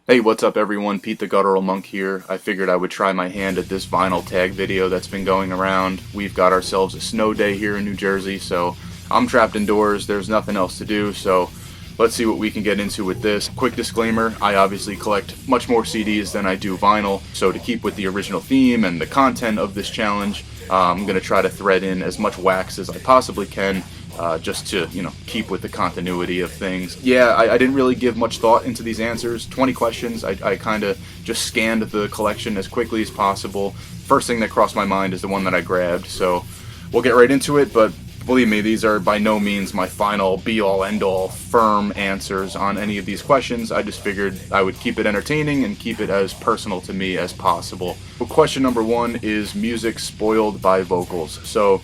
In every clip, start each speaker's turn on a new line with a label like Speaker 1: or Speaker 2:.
Speaker 1: Hey, what's up everyone? Pete the Guttural Monk here. I figured I would try my hand at this vinyl tag video that's been going around. We've got ourselves a snow day here in New Jersey, so I'm trapped indoors. There's nothing else to do, so let's see what we can get into with this. Quick disclaimer, I obviously collect much more CDs than I do vinyl, so to keep with the original theme and the content of this challenge, I'm going to try to thread in as much wax as I possibly can. Just to, keep with the continuity of things. Yeah, I didn't really give much thought into these answers. 20 questions, I kind of just scanned the collection as quickly as possible. First thing that crossed my mind is the one that I grabbed, so we'll get right into it, but believe me, these are by no means my final be-all, end-all, firm answers on any of these questions. I just figured I would keep it entertaining and keep it as personal to me as possible. Well, question number 1 is music spoiled by vocals. So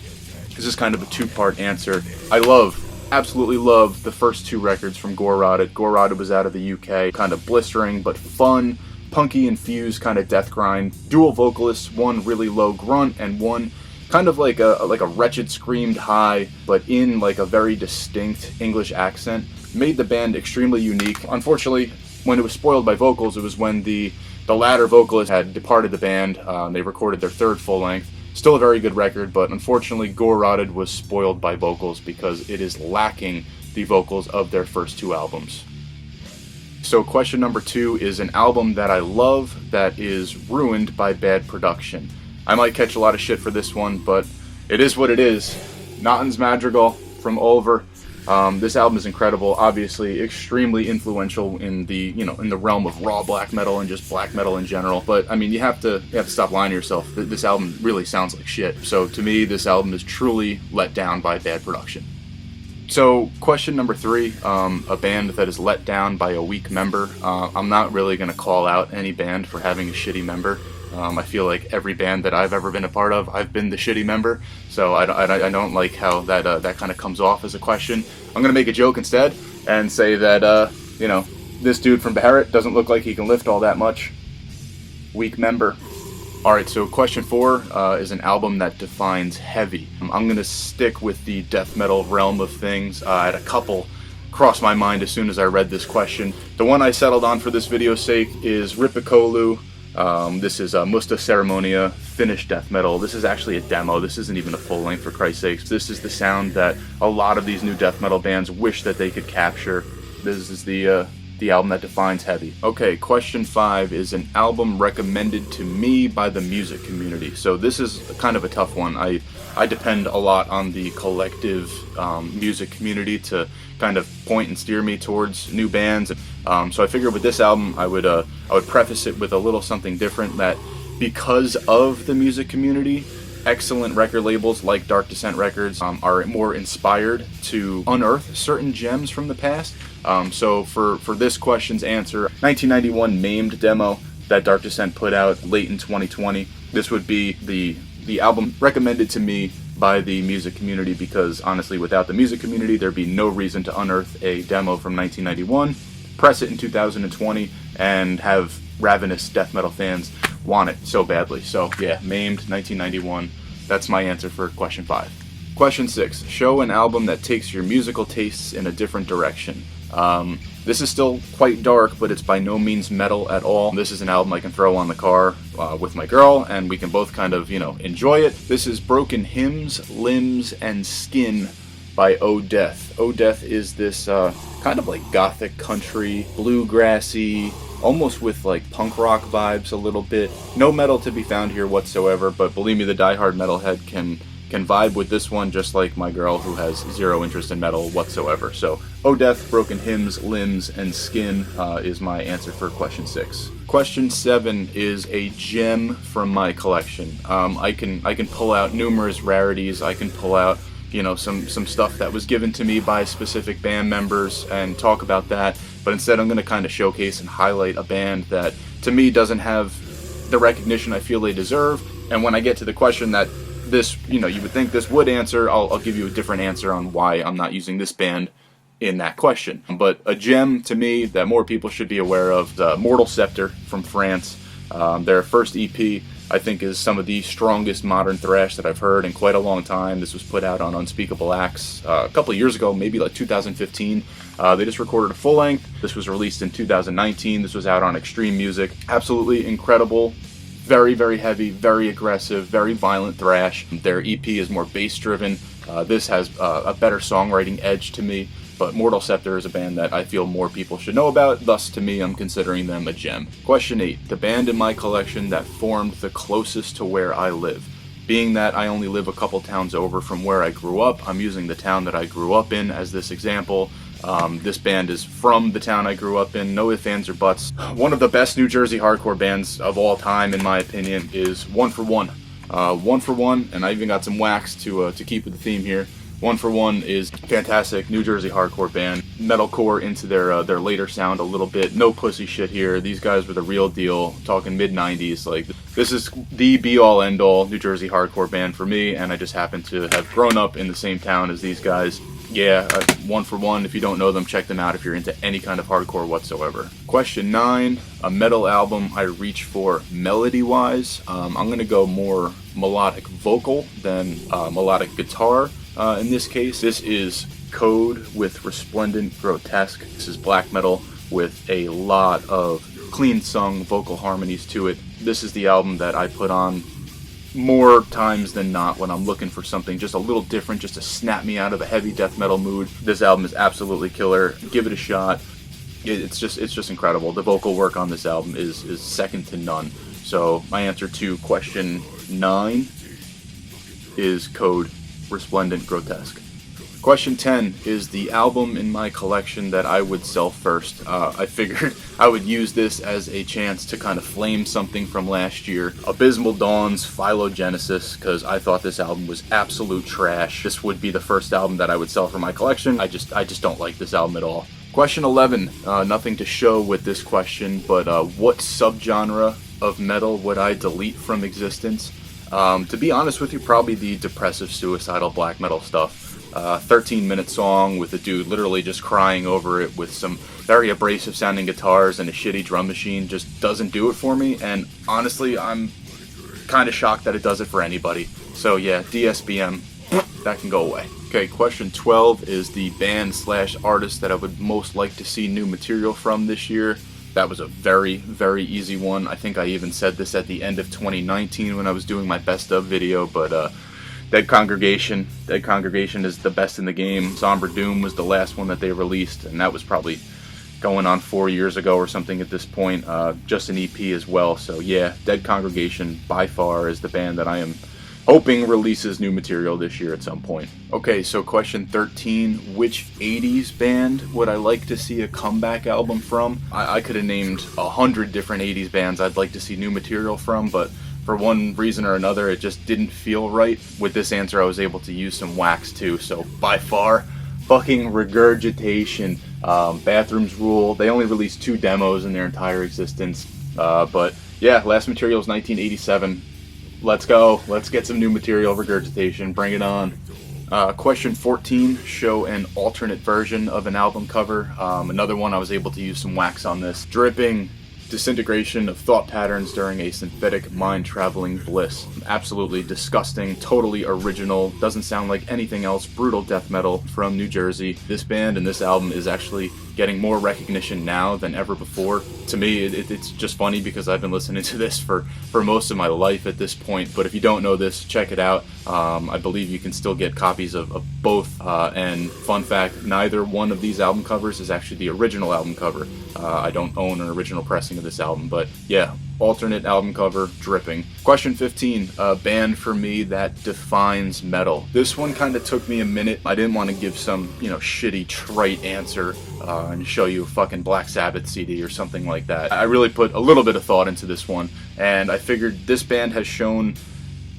Speaker 1: this is kind of a two-part answer. I absolutely love the first 2 records from Gorerotted. Gorerotted was out of the UK, kind of blistering but fun, punky infused kind of death grind. Dual vocalists, one really low grunt and one kind of like a wretched screamed high, but in like a very distinct English accent. Made the band extremely unique. Unfortunately, when it was spoiled by vocals, it was when the latter vocalist had departed the band. They recorded their 3rd full length. Still a very good record, but unfortunately Gorerotted was spoiled by vocals because it is lacking the vocals of their first 2 albums. So question number 2 is an album that I love that is ruined by bad production. I might catch a lot of shit for this one, but it is what it is. Nattens Madrigal from Ulver. This album is incredible, obviously extremely influential in the in the realm of raw black metal and just black metal in general. But I mean, you have to stop lying to yourself. This album really sounds like shit. So to me, this album is truly let down by bad production. So question number 3, a band that is let down by a weak member. I'm not really going to call out any band for having a shitty member. I feel like every band that I've ever been a part of, I've been the shitty member, so I don't like how that kind of comes off as a question. I'm going to make a joke instead and say that, this dude from Barrett doesn't look like he can lift all that much. Weak member. Alright, so question 4 is an album that defines heavy. I'm going to stick with the death metal realm of things. I had a couple cross my mind as soon as I read this question. The one I settled on for this video's sake is Rippikoulu. This is Musta Seremonia, Finnish death metal. This is actually a demo. This isn't even a full length, for Christ's sakes. This is the sound that a lot of these new death metal bands wish that they could capture. This is the album that defines heavy. Okay, question 5 is an album recommended to me by the music community. So this is kind of a tough one. I depend a lot on the collective music community to kind of point and steer me towards new bands. So I figured with this album, I would preface it with a little something different, that because of the music community, excellent record labels like Dark Descent Records are more inspired to unearth certain gems from the past. So for this question's answer, 1991 Maimed Demo that Dark Descent put out late in 2020. This would be the album recommended to me by the music community, because honestly, without the music community, there'd be no reason to unearth a demo from 1991, press it in 2020, and have ravenous death metal fans want it so badly. So yeah, Maimed, 1991. That's my answer for question 5. Question 6. Show an album that takes your musical tastes in a different direction. This is still quite dark, but it's by no means metal at all. This is an album I can throw on the car with my girl, and we can both kind of, enjoy it. This is Broken Hymns, Limbs, and Skin by O Death. O Death is this kind of like gothic country, bluegrassy, almost with like punk rock vibes a little bit. No metal to be found here whatsoever, but believe me, the diehard metalhead can vibe with this one, just like my girl who has zero interest in metal whatsoever. So O Death, Broken Hymns, Limbs, and Skin is my answer for question 6. Question 7 is a gem from my collection. I can pull out numerous rarities. I can pull out some stuff that was given to me by specific band members and talk about that, but instead I'm going to kind of showcase and highlight a band that to me doesn't have the recognition I feel they deserve. And when I get to the question that this, you would think this would answer, I'll give you a different answer on why I'm not using this band in that question. But a gem to me that more people should be aware of, the Mortal Sceptre from France. Their first EP I think is some of the strongest modern thrash that I've heard in quite a long time. This was put out on Unspeakable Acts a couple of years ago, maybe like 2015. They just recorded a full length. This was released in 2019. This was out on Extreme Music. Absolutely incredible. Very, very heavy, very aggressive, very violent thrash. Their EP is more bass driven. This has a better songwriting edge to me. But Mortal Sceptre is a band that I feel more people should know about, thus to me I'm considering them a gem. Question 8. The band in my collection that formed the closest to where I live. Being that I only live a couple towns over from where I grew up, I'm using the town that I grew up in as this example. This band is from the town I grew up in, no ifs, ands, or buts. One of the best New Jersey hardcore bands of all time, in my opinion, is One for One. One for One, and I even got some wax to keep with the theme here. One for One is fantastic New Jersey hardcore band. Metalcore into their later sound a little bit. No pussy shit here. These guys were the real deal. Talking mid-90s. Like, this is the be-all end-all New Jersey hardcore band for me, and I just happen to have grown up in the same town as these guys. Yeah, One for One. If you don't know them, check them out if you're into any kind of hardcore whatsoever. Question 9. A metal album I reach for melody-wise. I'm going to go more melodic vocal than melodic guitar. In this case, this is Code with Resplendent Grotesque. This is black metal with a lot of clean sung vocal harmonies to it. This is the album that I put on more times than not when I'm looking for something just a little different, just to snap me out of a heavy death metal mood. This album is absolutely killer. Give it a shot. It's just incredible. The vocal work on this album is second to none. So my answer to question 9 is Code Resplendent Grotesque. Question 10 is the album in my collection that I would sell first. I figured I would use this as a chance to kind of flame something from last year. Abysmal Dawn's Phylogenesis, because I thought this album was absolute trash. This would be the first album that I would sell from my collection. I just don't like this album at all. Question 11, nothing to show with this question, but what subgenre of metal would I delete from existence? To be honest with you, probably the depressive, suicidal black metal stuff. 13-minute song with a dude literally just crying over it with some very abrasive sounding guitars and a shitty drum machine just doesn't do it for me, and honestly, I'm kind of shocked that it does it for anybody. So yeah, DSBM, that can go away. Okay, question 12 is the band / artist that I would most like to see new material from this year. That was a very, very easy one. I think I even said this at the end of 2019 when I was doing my best of video, but Dead Congregation is the best in the game. Somber Doom was the last one that they released, and that was probably going on 4 years ago or something at this point. Just an EP as well. So yeah, Dead Congregation by far is the band that I am hoping releases new material this year at some point. Okay, so question 13, which 80s band would I like to see a comeback album from? I could have named 100 different 80s bands I'd like to see new material from, but for one reason or another, it just didn't feel right. With this answer, I was able to use some wax too, so by far, fucking Regurgitation. Bathrooms rule. They only released 2 demos in their entire existence, but yeah, last material is 1987. Let's go. Let's get some new material. Regurgitation. Bring it on. Question 14. Show an alternate version of an album cover. Another one I was able to use some wax on this. Dripping disintegration of thought patterns during a synthetic mind-traveling bliss. Absolutely disgusting, totally original, doesn't sound like anything else. Brutal death metal from New Jersey. This band and this album is actually getting more recognition now than ever before. To me, it's just funny because I've been listening to this for most of my life at this point, but if you don't know this, check it out. I believe you can still get copies of both, and fun fact, neither one of these album covers is actually the original album cover. I don't own an original pressing of this album, but yeah, alternate album cover, dripping. Question 15, a band for me that defines metal. This one kind of took me a minute. I didn't want to give some, shitty, trite answer and show you a fucking Black Sabbath CD or something like that. I really put a little bit of thought into this one, and I figured this band has shown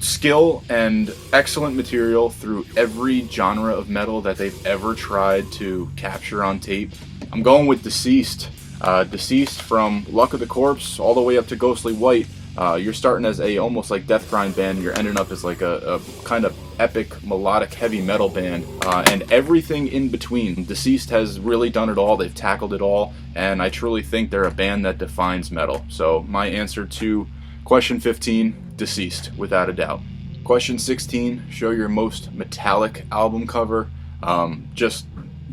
Speaker 1: skill and excellent material through every genre of metal that they've ever tried to capture on tape. I'm going with Deceased. Deceased, from Luck of the Corpse all the way up to Ghostly White. You're starting as a almost like death grind band, you're ending up as like a kind of epic melodic heavy metal band, and everything in between. Deceased has really done it all. They've tackled it all, and I truly think they're a band that defines metal. So my answer to Question 15, Deceased, without a doubt. Question 16, show your most metallic album cover. Just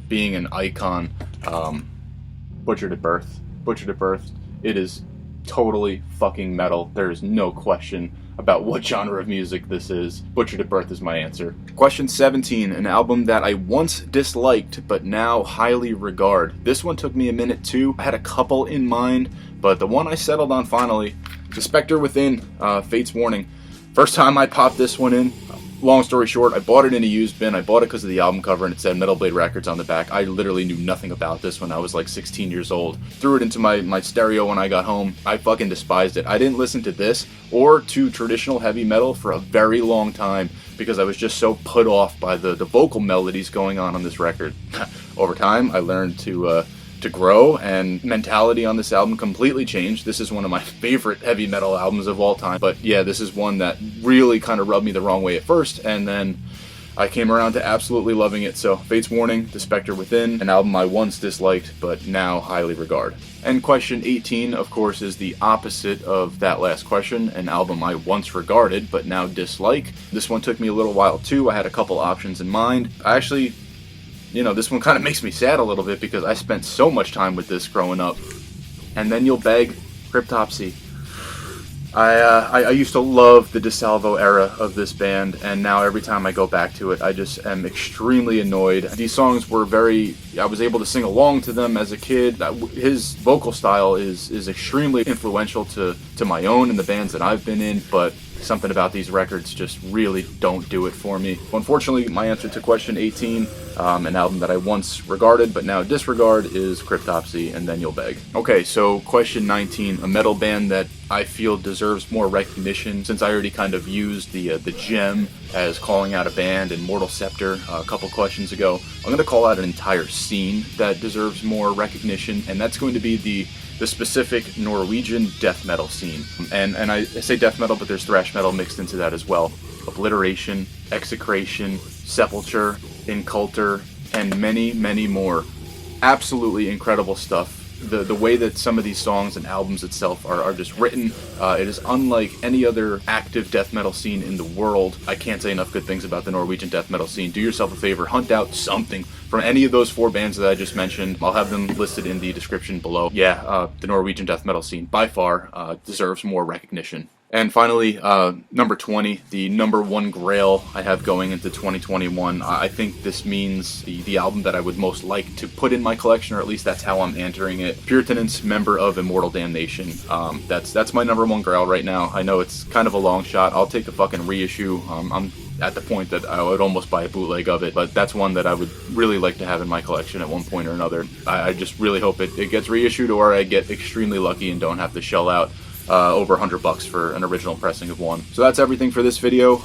Speaker 1: being an icon. Butchered at Birth. Butchered at Birth. It is totally fucking metal. There is no question about what genre of music this is. Butchered at Birth is my answer. Question 17, an album that I once disliked but now highly regard. This one took me a minute too. I had a couple in mind, but the one I settled on finally, The Spectre Within, Fate's Warning. First time I popped this one in, long story short, I bought it in a used bin. I bought it because of the album cover and it said Metal Blade Records on the back. I literally knew nothing about this when I was like 16 years old. Threw it into my stereo when I got home. I fucking despised it. I didn't listen to this or to traditional heavy metal for a very long time because I was just so put off by the vocal melodies going on this record. Over time, I learned to grow, and mentality on this album completely changed. This is one of my favorite heavy metal albums of all time, but yeah, this is one that really kind of rubbed me the wrong way at first, and then I came around to absolutely loving it. So Fate's Warning, The Spectre Within, an album I once disliked but now highly regard. And question 18, of course, is the opposite of that last question, an album I once regarded but now dislike. This one took me a little while too. I had a couple options in mind. I actually, this one kind of makes me sad a little bit because I spent so much time with this growing up. And Then You'll Beg, Cryptopsy. I used to love the DeSalvo era of this band, and now every time I go back to it, I just am extremely annoyed. These songs were I was able to sing along to them as a kid. His vocal style is extremely influential to my own and the bands that I've been in, but something about these records just really don't do it for me. Unfortunately, my answer to question 18, an album that I once regarded but now disregard, is Cryptopsy and Then You'll Beg. Okay, so question 19, a metal band that I feel deserves more recognition. Since I already kind of used the gem as calling out a band in Mortal Sceptre a couple questions ago, I'm going to call out an entire scene that deserves more recognition, and that's going to be the specific Norwegian death metal scene. And I say death metal, but there's thrash metal mixed into that as well. Obliteration, Execration, Sepulture, Inculter, and many, many more. Absolutely incredible stuff. The way that some of these songs and albums itself are just written, it is unlike any other active death metal scene in the world. I can't say enough good things about the Norwegian death metal scene. Do yourself a favor, hunt out something from any of those 4 bands that I just mentioned. I'll have them listed in the description below. Yeah, the Norwegian death metal scene by far deserves more recognition. And finally, number 20, the number 1 grail I have going into 2021. I think this means the album that I would most like to put in my collection, or at least that's how I'm entering it. Pure Tenant's Member of Immortal Damnation. That's my number 1 grail right now. I know it's kind of a long shot. I'll take a fucking reissue. I'm at the point that I would almost buy a bootleg of it, but that's one that I would really like to have in my collection at one point or another. I just really hope it gets reissued, or I get extremely lucky and don't have to shell out over $100 for an original pressing of one. So that's everything for this video.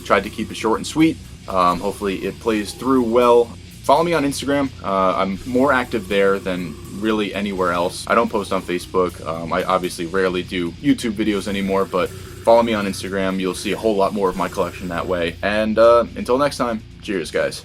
Speaker 1: Tried to keep it short and sweet. Hopefully it plays through well. Follow me on Instagram. I'm more active there than really anywhere else. I don't post on Facebook. I obviously rarely do YouTube videos anymore, but follow me on Instagram. You'll see a whole lot more of my collection that way. And until next time, cheers guys.